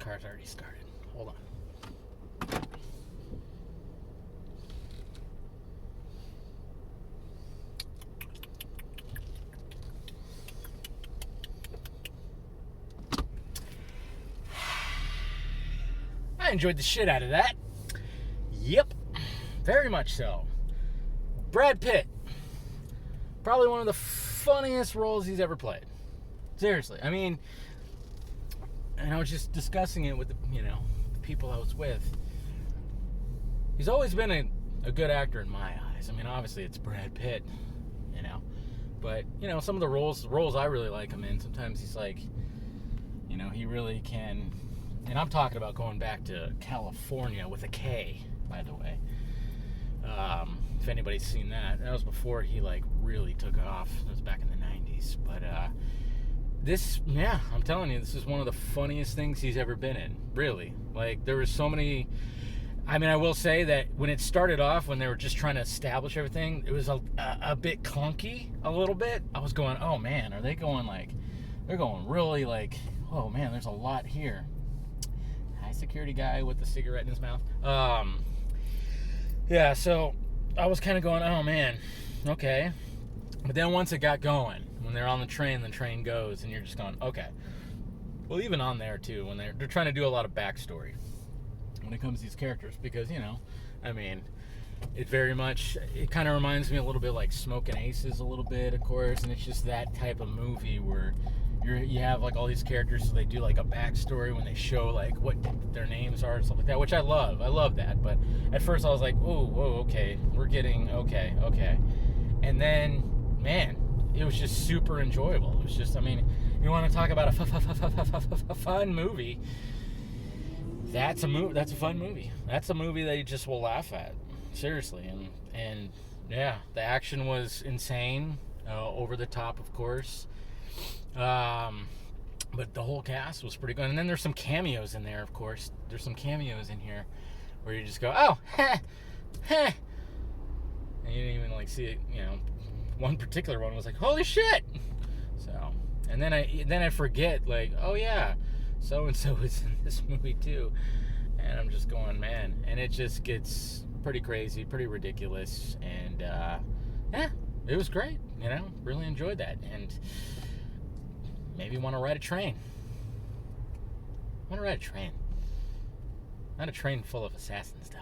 car's already started. Hold on. I enjoyed the shit out of that. Yep. Very much so. Brad Pitt. Probably one of the funniest roles he's ever played. Seriously. I mean, and I was just discussing it with the people I was with. He's always been a good actor in my eyes. I mean, obviously it's Brad Pitt, but some of the roles I really like him in, sometimes he's like, he really can. And I'm talking about going back to California with a K, by the way. If anybody's seen that was before he really took off. It was back in the 90s. But I'm telling you, this is one of the funniest things he's ever been in. Really, there was so many. I mean, I will say that when it started off, when they were just trying to establish everything, it was a bit clunky, a little bit. I was going, oh man, are they going they're going really oh man, there's a lot here. High security guy with the cigarette in his mouth. Yeah, so I was kind of going, oh man, okay. But then once it got going, when they're on the train goes, and you're just going, okay. Well, even on there too, when they're trying to do a lot of backstory when it comes to these characters, because I mean, it kind of reminds me a little bit like Smoking Aces a little bit, of course, and it's just that type of movie where you have all these characters, so they do a backstory when they show what their names are and stuff like that, which I love that. But at first I was like, whoa, okay, we're getting okay, and then man, it was just super enjoyable. It was just, I mean, you want to talk about a fun movie. That's a fun movie. That's a movie that you just will laugh at, seriously. And yeah, the action was insane, over the top, of course. But the whole cast was pretty good. And then there's some cameos in there, of course. There's some cameos in here where you just go, oh, heh, heh. And you didn't even see it. One particular one was like, holy shit. So, and then I forget, oh yeah, so and so is in this movie too. And I'm just going, man. And it just gets pretty crazy, pretty ridiculous. And yeah, it was great. Really enjoyed that. And maybe want to ride a train. Not a train full of assassins, though.